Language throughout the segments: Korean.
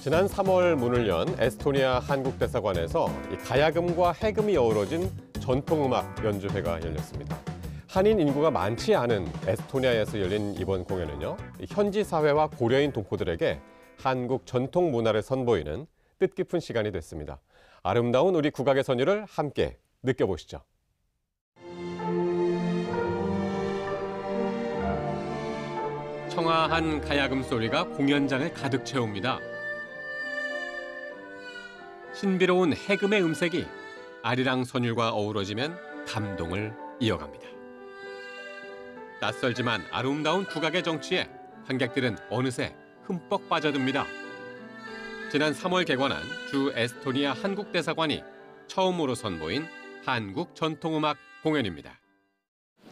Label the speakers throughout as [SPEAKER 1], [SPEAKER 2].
[SPEAKER 1] 지난 3월 문을 연 에스토니아 한국대사관에서 이 가야금과 해금이 어우러진 전통음악 연주회가 열렸습니다. 한인 인구가 많지 않은 에스토니아에서 열린 이번 공연은요, 현지 사회와 고려인 동포들에게 한국 전통 문화를 선보이는 뜻깊은 시간이 됐습니다. 아름다운 우리 국악의 선율을 함께 느껴보시죠. 청아한 가야금 소리가 공연장을 가득 채웁니다. 신비로운 해금의 음색이 아리랑 선율과 어우러지면 감동을 이어갑니다. 낯설지만 아름다운 국악의 정취에 관객들은 어느새 흠뻑 빠져듭니다. 지난 3월 개관한 주 에스토니아 한국대사관이 처음으로 선보인 한국 전통음악 공연입니다.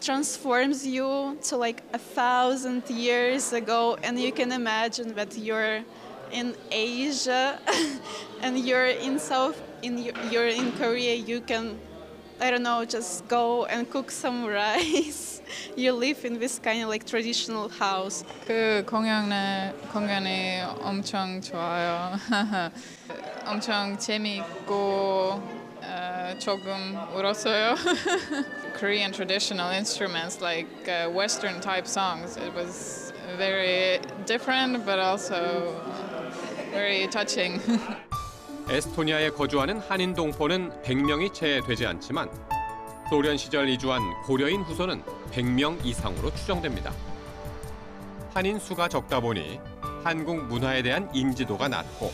[SPEAKER 2] Transforms you to like 1,000 years ago, and you can imagine that you're in Asia and you're in Korea. You can, I don't know, just go and cook some rice. You live in this kind of like traditional house.
[SPEAKER 3] 그 공연이 엄청 좋아요. 엄청 재미있고 조금 울었어요. Korean traditional instruments like Western type songs. It was very different but also very touching.
[SPEAKER 1] 에스토니아에 거주하는 한인 동포는 100명이 채 되지 않지만 소련 시절 이주한 고려인 후손은 100명 이상으로 추정됩니다. 한인 수가 적다 보니 한국 문화에 대한 인지도가 낮고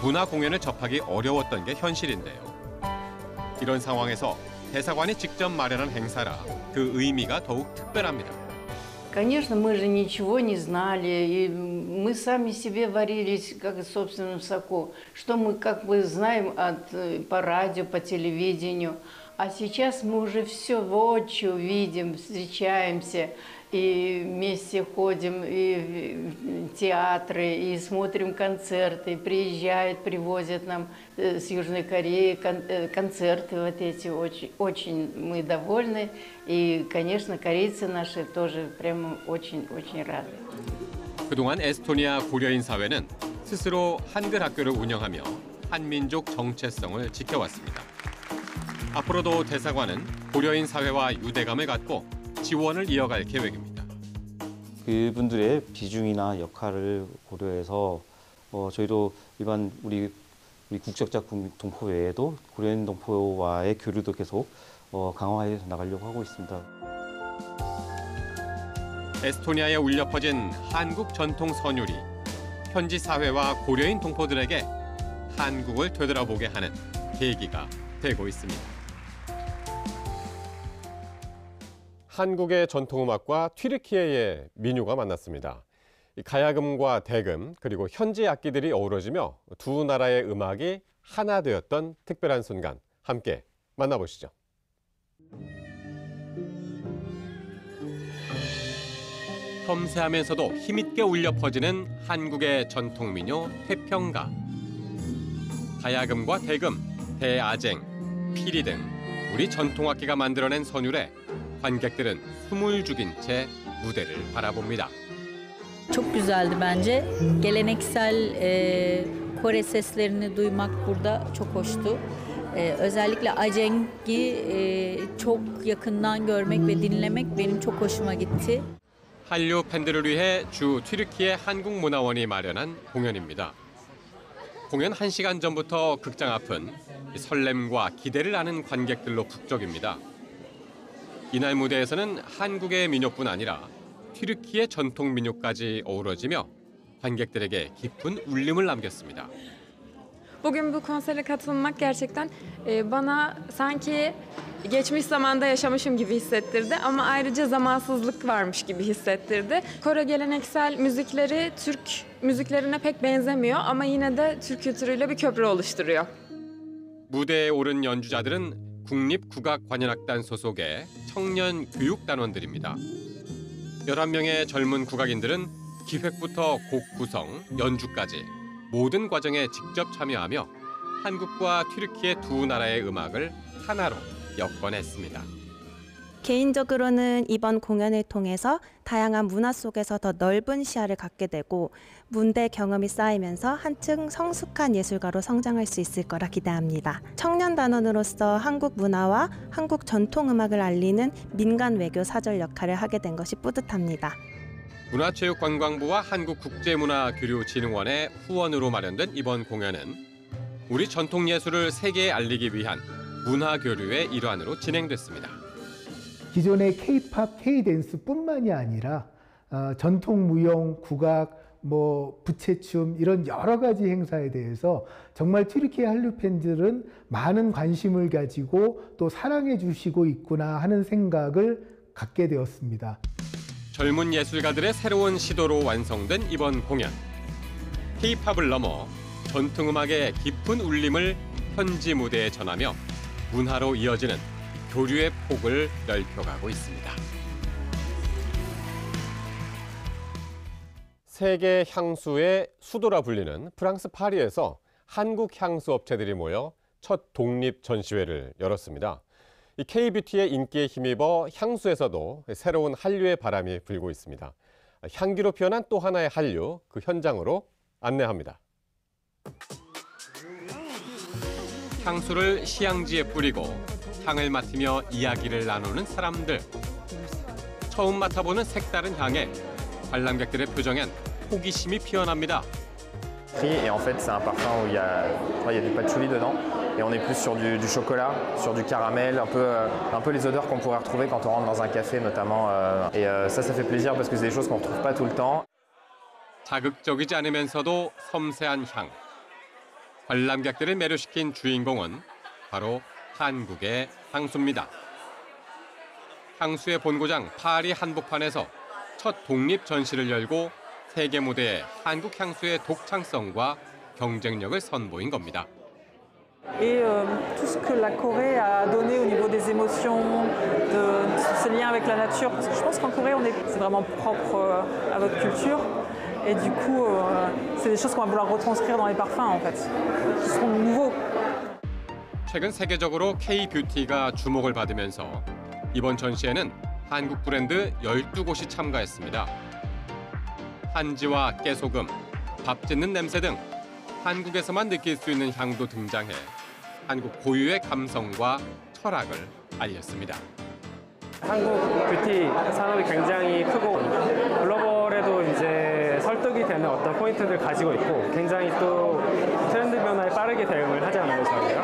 [SPEAKER 1] 문화 공연을 접하기 어려웠던 게 현실인데요. 이런 상황에서 대사관이 직접 마련한 행사라 그 의미가 더욱 특별합니다.
[SPEAKER 4] Конечно, мы же ничего не знали, и мы сами себе варились как в собственном соку, что мы как бы знаем по радио, по телевидению. А сейчас мы уже все воочию видим, встречаемся, и вместе ходим и в театры, и смотрим концерты, приезжают, привозят нам с Южной Кореи концерты вот эти, очень мы довольны. И, конечно, корейцы наши тоже прямо очень рады.
[SPEAKER 1] 그동안 에스토니아 고려인 사회는 스스로 한글 학교를 운영하며 한민족 정체성을 지켜왔습니다. 앞으로도 대사관은 고려인 사회와 유대감을 갖고 지원을 이어갈 계획입니다.
[SPEAKER 5] 그분들의 비중이나 역할을 고려해서 저희도 일반 우리 국적자 동포 외에도 고려인 동포와의 교류도 계속 강화해 나가려고 하고 있습니다.
[SPEAKER 1] 에스토니아에 울려 퍼진 한국 전통 선율이 현지 사회와 고려인 동포들에게 한국을 되돌아보게 하는 계기가 되고 있습니다. 한국의 전통음악과 튀르키예의 민요가 만났습니다. 가야금과 대금 그리고 현지 악기들이 어우러지며 두 나라의 음악이 하나 되었던 특별한 순간 함께 만나보시죠. 섬세하면서도 힘있게 울려 퍼지는 한국의 전통 민요 태평가. 가야금과 대금, 대아쟁, 피리 등 우리 전통악기가 만들어낸 선율에 관객들은 숨을 죽인 채 무대를 바라봅니다.
[SPEAKER 6] Çok güzeldi bence. Geleneksel Kore seslerini duymak burada çok hoştu. Özellikle Acenk'i çok yakından görmek ve dinlemek benim çok hoşuma gitti.
[SPEAKER 1] 한류 팬들을 위해 주 튀르키예 한국문화원이 마련한 공연입니다. 공연 1시간 전부터 극장 앞은 설렘과 기대를 아는 관객들로 북적입니다. 이날 무대에서는 한국의 민요뿐 아니라 튀르키예 전통 민요까지 어우러지며 관객들에게 깊은 울림을 남겼습니다.
[SPEAKER 7] Bugün bu konsere katılmak gerçekten bana sanki geçmiş zamanda yaşamışım gibi hissettirdi ama ayrıca zamansızlık varmış gibi hissettirdi. Kore geleneksel müzikleri Türk müziklerine pek benzemiyor ama yine de Türk kültürüyle bir köprü oluşturuyor.
[SPEAKER 1] 무대에 오른 연주자들은 국립국악관현악단 소속의 청년 교육단원들입니다. 11명의 젊은 국악인들은 기획부터 곡 구성, 연주까지 모든 과정에 직접 참여하며 한국과 튀르키예 두 나라의 음악을 하나로 엮어냈습니다.
[SPEAKER 8] 개인적으로는 이번 공연을 통해서 다양한 문화 속에서 더 넓은 시야를 갖게 되고 문대 경험이 쌓이면서 한층 성숙한 예술가로 성장할 수 있을 거라 기대합니다. 청년 단원으로서 한국 문화와 한국 전통 음악을 알리는 민간 외교 사절 역할을 하게 된 것이 뿌듯합니다.
[SPEAKER 1] 문화체육관광부와 한국국제문화교류진흥원의 후원으로 마련된 이번 공연은 우리 전통예술을 세계에 알리기 위한 문화교류의 일환으로 진행됐습니다.
[SPEAKER 9] 기존의 K-팝, K-댄스뿐만이 아니라 전통 무용, 국악, 부채춤 이런 여러 가지 행사에 대해서 정말 튀르키예 한류 팬들은 많은 관심을 가지고 또 사랑해 주시고 있구나 하는 생각을 갖게 되었습니다.
[SPEAKER 1] 젊은 예술가들의 새로운 시도로 완성된 이번 공연. K-팝을 넘어 전통음악의 깊은 울림을 현지 무대에 전하며 문화로 이어지는 교류의 폭을 넓혀가고 있습니다. 세계 향수의 수도라 불리는 프랑스 파리에서 한국 향수 업체들이 모여 첫 독립 전시회를 열었습니다. 이 K-뷰티의 인기에 힘입어 향수에서도 새로운 한류의 바람이 불고 있습니다. 향기로 피어난 또 하나의 한류, 그 현장으로 안내합니다. 향수를 시향지에 뿌리고 향을 맡으며 이야기를 나누는 사람들. 처음 맡아보는 색다른 향에 관람객들의 표정엔 호기심이 피어납니다.
[SPEAKER 10] Et en fait, c'est un parfum où il y a du patchouli dedans. Et on est plus sur du chocolat, sur du caramel, un peu les odeurs qu'on pourrait retrouver quand on rentre dans un café notamment. Et ça fait plaisir parce que c'est des choses qu'on ne retrouve pas tout le temps.
[SPEAKER 1] 자극적이지 않으면서도 섬세한 향. 관람객들을 매료시킨 주인공은 바로 한국의 향수입니다. 향수의 본고장 파리 한복판에서 첫 독립 전시를 열고 세계 무대에 한국 향수의 독창성과 경쟁력을 선보인 겁니다.
[SPEAKER 11] Et tout ce que la Corée a donné au niveau des émotions, de ses liens avec la nature, parce que je pense qu'en Corée, c'est vraiment propre à votre culture. Et du coup, c'est des choses qu'on va vouloir retranscrire dans les parfums, en fait, qui seront nouveaux.
[SPEAKER 1] 최근 세계적으로 K-뷰티가 주목을 받으면서 이번 전시에는 한국 브랜드 12곳이 참가했습니다. 한지와 깨소금, 밥 짓는 냄새 등 한국에서만 느낄 수 있는 향도 등장해 한국 고유의 감성과 철학을 알렸습니다.
[SPEAKER 12] 한국 뷰티 산업이 굉장히 크고 글로벌에도 이제 설득이 되는 어떤 포인트를 가지고 있고 굉장히 또 트렌드 변화에 빠르게 대응을 하잖아요, 저희가.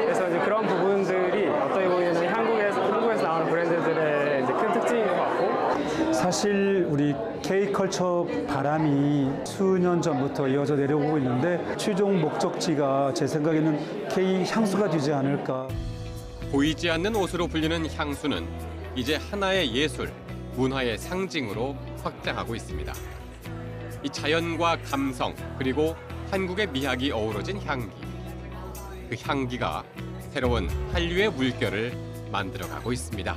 [SPEAKER 12] 그래서 이제 그런 부분들이 어떻게 보면 한국에서 나오는 브랜드들의 이제 큰 특징인 것 같고.
[SPEAKER 13] 사실 우리 K-컬처 바람이 수년 전부터 이어져 내려오고 있는데 최종 목적지가 제 생각에는 K-향수가 되지 않을까.
[SPEAKER 1] 보이지 않는 옷으로 불리는 향수는 이제 하나의 예술, 문화의 상징으로 확장하고 있습니다. 이 자연과 감성, 그리고 한국의 미학이 어우러진 향기. 그 향기가 새로운 한류의 물결을 만들어가고 있습니다.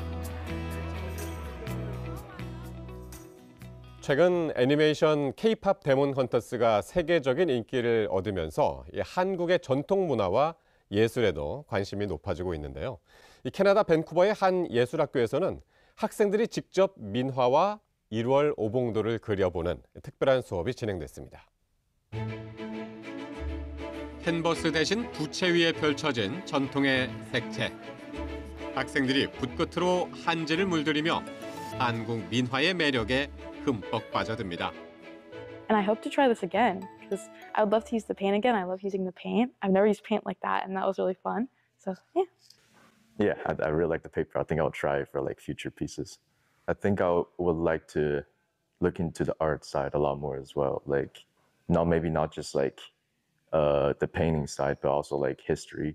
[SPEAKER 1] 최근 애니메이션 K-팝 데몬 헌터스가 세계적인 인기를 얻으면서 한국의 전통 문화와 예술에도 관심이 높아지고 있는데요. 이 캐나다 밴쿠버의 한 예술학교에서는 학생들이 직접 민화와 1월 오봉도를 그려보는 특별한 수업이 진행됐습니다. 캔버스 대신 부채 위에 펼쳐진 전통의 색채. 학생들이 붓끝으로 한지를 물들이며 한국 민화의 매력에 흠뻑 빠져듭니다.
[SPEAKER 14] And I hope to try this again because I would love to use the paint again. I love using the paint. I've never used paint like that, and that was really fun. So yeah.
[SPEAKER 10] Yeah, I really like the paper. I think I'll try it for like future pieces. I think I would like to look into the art side a lot more as well. Like, maybe not just like the painting side, but also like history.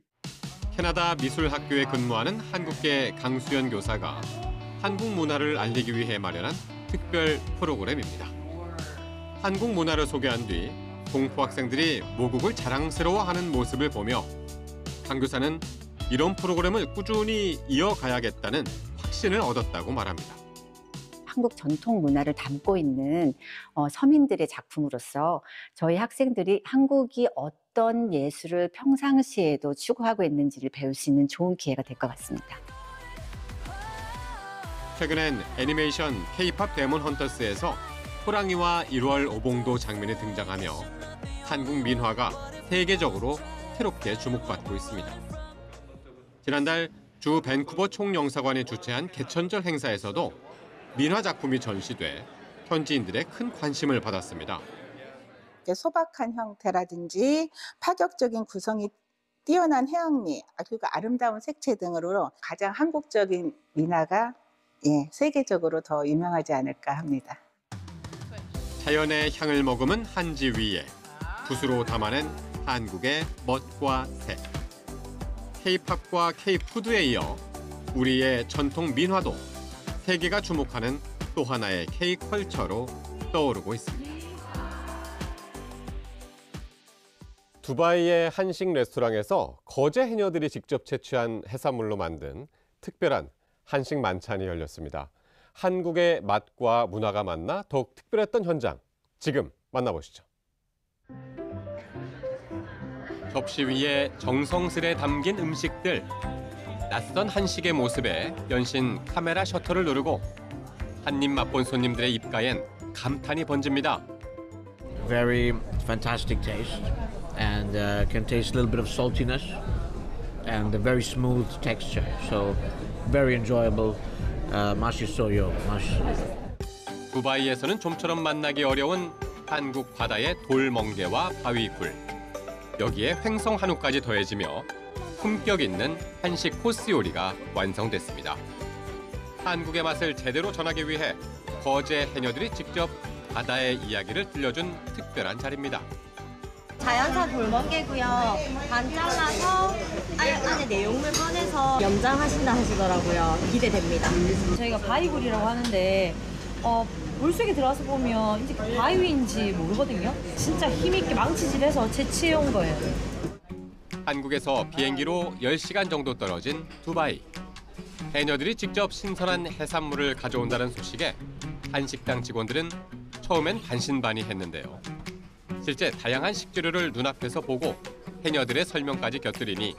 [SPEAKER 1] 캐나다 미술학교에 근무하는 한국계 강수연 교사가 한국 문화를 알리기 위해 마련한 특별 프로그램입니다. 한국 문화를 소개한 뒤 동포 학생들이 모국을 자랑스러워하는 모습을 보며 강 교사는 이런 프로그램을 꾸준히 이어가야겠다는 확신을 얻었다고 말합니다.
[SPEAKER 15] 한국 전통 문화를 담고 있는 서민들의 작품으로서 저희 학생들이 한국이 어떤 예술을 평상시에도 추구하고 있는지를 배울 수 있는 좋은 기회가 될 것 같습니다.
[SPEAKER 1] 최근엔 애니메이션 K-팝 데몬 헌터스에서 호랑이와 1월 오봉도 장면이 등장하며 한국 민화가 세계적으로 새롭게 주목받고 있습니다. 지난달 주 밴쿠버 총영사관이 주최한 개천절 행사에서도 민화 작품이 전시돼 현지인들의 큰 관심을 받았습니다.
[SPEAKER 16] 소박한 형태라든지 파격적인 구성이 뛰어난 해양미, 그리고 아름다운 색채 등으로 가장 한국적인 민화가 세계적으로 더 유명하지 않을까 합니다.
[SPEAKER 1] 자연의 향을 머금은 한지 위에 붓으로 담아낸 한국의 멋과 색. K-팝과 K-푸드에 이어 우리의 전통 민화도 세계가 주목하는 또 하나의 K-컬처로 떠오르고 있습니다. 두바이의 한식 레스토랑에서 거제 해녀들이 직접 채취한 해산물로 만든 특별한 한식 만찬이 열렸습니다. 한국의 맛과 문화가 만나 더욱 특별했던 현장, 지금 만나보시죠. 접시 위에 정성스레 담긴 음식들. 낯선 한식의 모습에 연신 카메라 셔터를 누르고 한 입 맛본 손님들의 입가엔 감탄이 번집니다.
[SPEAKER 17] Very fantastic taste and can taste a little bit of saltiness and a very smooth texture. So very enjoyable. 맛있어요. 맛있어요.
[SPEAKER 1] 두바이에서는 좀처럼 만나기 어려운 한국 바다의 돌멍게와 바위굴. 여기에 횡성 한우까지 더해지며 품격 있는 한식 코스 요리가 완성됐습니다. 한국의 맛을 제대로 전하기 위해 거제 해녀들이 직접 바다의 이야기를 들려준 특별한 자리입니다.
[SPEAKER 18] 자연산 돌멍게고요. 반 잘라서 안에 내용물 꺼내서 염장하신다 하시더라고요. 기대됩니다.
[SPEAKER 19] 저희가 바위굴이라고 하는데 물속에 들어가서 보면 이제 바위인지 모르거든요. 진짜 힘있게 망치질해서 채취해온 거예요.
[SPEAKER 1] 한국에서 비행기로 10시간 정도 떨어진 두바이. 해녀들이 직접 신선한 해산물을 가져온다는 소식에 한식당 직원들은 처음엔 반신반의했는데요. 실제 다양한 식재료를 눈앞에서 보고 해녀들의 설명까지 곁들이니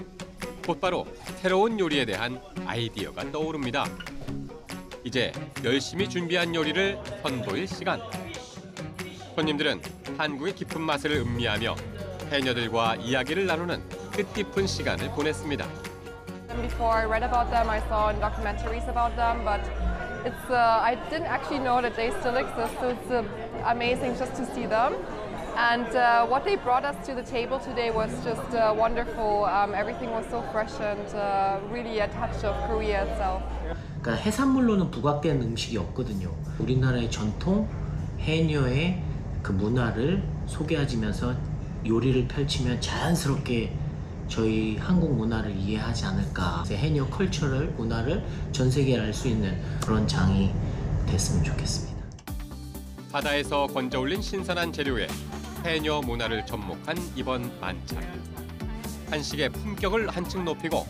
[SPEAKER 1] 곧바로 새로운 요리에 대한 아이디어가 떠오릅니다. 이제 열심히 준비한 요리를 선보일 시간. 손님들은 한국의 깊은 맛을 음미하며 해녀들과 이야기를 나누는 뜻깊은 시간을 보냈습니다.
[SPEAKER 20] Before I read about them, I saw documentaries about them, but I didn't actually know that they still exist. So it's amazing just to see them. And what they brought us to the table today was just wonderful. Everything was so fresh and really a touch of Korea itself.
[SPEAKER 21] 그러니까 해산물로는 부각된 음식이 없거든요. 우리나라의 전통 해녀의 그 문화를 소개하면서 요리를 펼치면 자연스럽게 저희 한국 문화를 이해하지 않을까. 해녀 컬처럴 문화를 전 세계에 알 수 있는 그런 장이 됐으면 좋겠습니다.
[SPEAKER 1] 바다에서 건져 올린 신선한 재료에 해녀 문화를 접목한 이번 만찬. 한식의 품격을 한층 높이고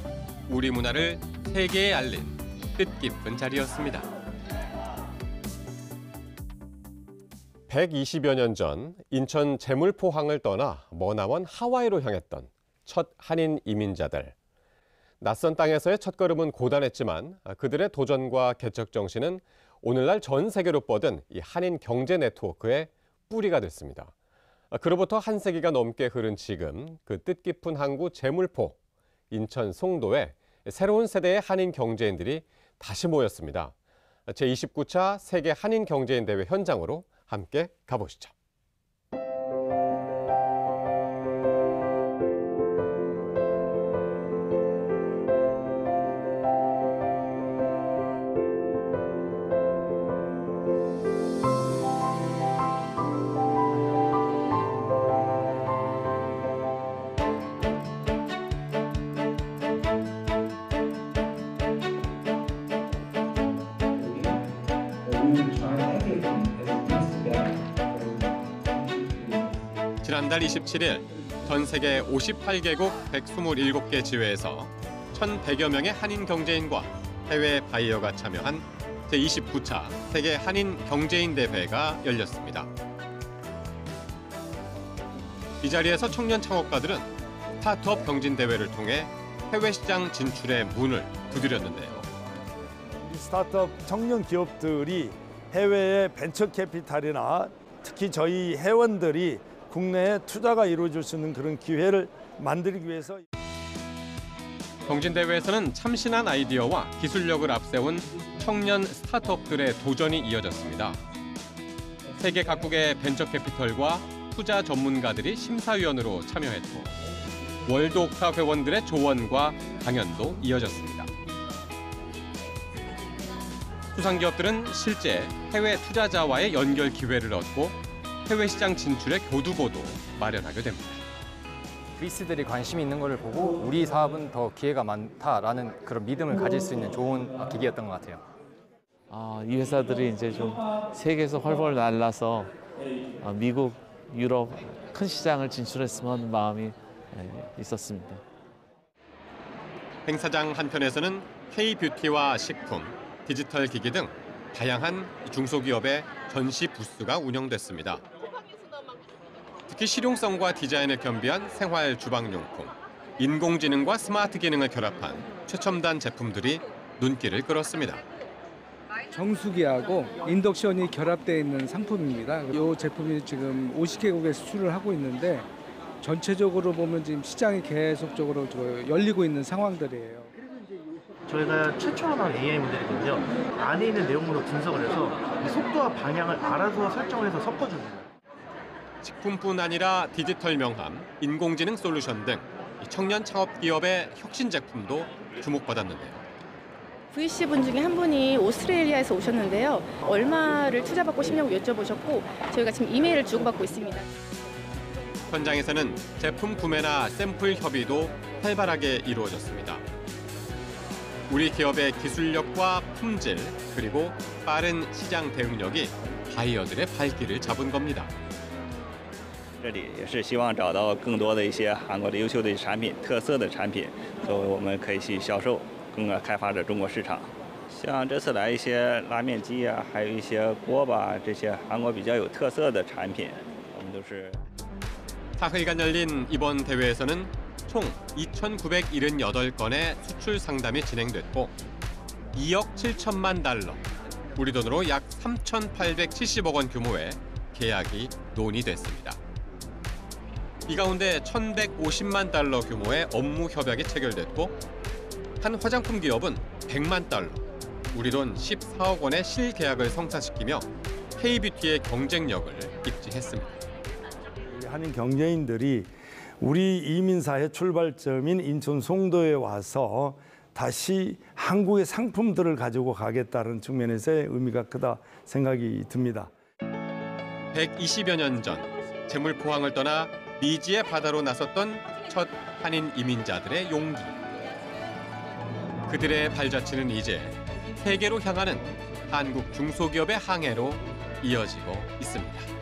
[SPEAKER 1] 우리 문화를 세계에 알린 뜻깊은 자리였습니다. 120여 년 전 인천 제물포항을 떠나 머나먼 하와이로 향했던 첫 한인 이민자들. 낯선 땅에서의 첫걸음은 고단했지만 그들의 도전과 개척 정신은 오늘날 전 세계로 뻗은 이 한인 경제 네트워크의 뿌리가 됐습니다. 그로부터 한 세기가 넘게 흐른 지금 그 뜻깊은 항구 제물포, 인천 송도에 새로운 세대의 한인 경제인들이 다시 모였습니다. 제29차 세계 한인 경제인 대회 현장으로 함께 가보시죠. 지난달 27일 전 세계 58개국 127개 지회에서 1,100여 명의 한인 경제인과 해외 바이어가 참여한 제29차 세계 한인 경제인 대회가 열렸습니다. 이 자리에서 청년 창업가들은 스타트업 경진 대회를 통해 해외 시장 진출의 문을 두드렸는데요.
[SPEAKER 2] 스타트업 청년 기업들이 해외의 벤처 캐피탈이나 특히 저희 회원들이 국내에 투자가 이루어질 수 있는 그런 기회를 만들기 위해서
[SPEAKER 1] 경진대회에서는 참신한 아이디어와 기술력을 앞세운 청년 스타트업들의 도전이 이어졌습니다. 세계 각국의 벤처 캐피털과 투자 전문가들이 심사위원으로 참여했고 월드 옥타 회원들의 조언과 강연도 이어졌습니다. 수상기업들은 실제 해외 투자자와의 연결 기회를 얻고 해외 시장 진출의 교두보도 마련하게 됩니다.
[SPEAKER 22] 그리스들이 관심이 있는 것을 보고 우리 사업은 더 기회가 많다라는 그런 믿음을 가질 수 있는 좋은 기기였던 것 같아요.
[SPEAKER 23] 이 회사들이 이제 좀 세계에서 훨훨 날라서 미국, 유럽 큰 시장을 진출했으면 하는 마음이 있었습니다.
[SPEAKER 1] 행사장 한편에서는 K-뷰티와 식품, 디지털 기기 등 다양한 중소기업의 전시 부스가 운영됐습니다. 특히 실용성과 디자인을 겸비한 생활 주방용품, 인공지능과 스마트 기능을 결합한 최첨단 제품들이 눈길을 끌었습니다.
[SPEAKER 24] 정수기하고 인덕션이 결합되어 있는 상품입니다. 이 제품이 지금 50개국에 수출을 하고 있는데 전체적으로 보면 지금 시장이 계속적으로 열리고 있는 상황들이에요.
[SPEAKER 25] 저희가 최초로 나온 AI 모델이거든요. 안에 있는 내용물로 분석을 해서 이 속도와 방향을 알아서 설정을 해서 섞어줍니다.
[SPEAKER 1] 식품뿐 아니라 디지털 명함, 인공지능 솔루션 등 청년 창업 기업의 혁신 제품도 주목받았는데요.
[SPEAKER 26] VC분 중에 한 분이 오스트레일리아에서 오셨는데요. 얼마를 투자받고 싶냐고 여쭤보셨고 저희가 지금 이메일을 주고받고 있습니다.
[SPEAKER 1] 현장에서는 제품 구매나 샘플 협의도 활발하게 이루어졌습니다. 우리 기업의 기술력과 품질 그리고 빠른 시장 대응력이 바이어들의 발길을 잡은 겁니다.
[SPEAKER 27] 这里也是希望找到更多的一些韩国的优秀的产品、特色的产品，作为我们可以去销售，更开发着中国市场。像这次来一些拉面机啊，还有一些锅巴这些韩国比较有特色的产品，我们都是。
[SPEAKER 1] 사흘간 열린 이번 대회에서는 총 2,978건의 수출 상담이 진행됐고 2억 7천만 달러, 우리 돈으로 약 3,870억 원 규모의 계약이 논의됐습니다. 이 가운데 1,150만 달러 규모의 업무 협약이 체결됐고 한 화장품 기업은 100만 달러, 우리 돈 14억 원의 실계약을 성사시키며 K-뷰티의 경쟁력을 입증했습니다.
[SPEAKER 2] 한인 경제인들이 우리 이민사의 출발점인 인천 송도에 와서 다시 한국의 상품들을 가지고 가겠다는 측면에서의 의미가 크다 생각이 듭니다.
[SPEAKER 1] 120여 년 전 재물포항을 떠나 미지의 바다로 나섰던 첫 한인 이민자들의 용기. 그들의 발자취는 이제 세계로 향하는 한국 중소기업의 항해로 이어지고 있습니다.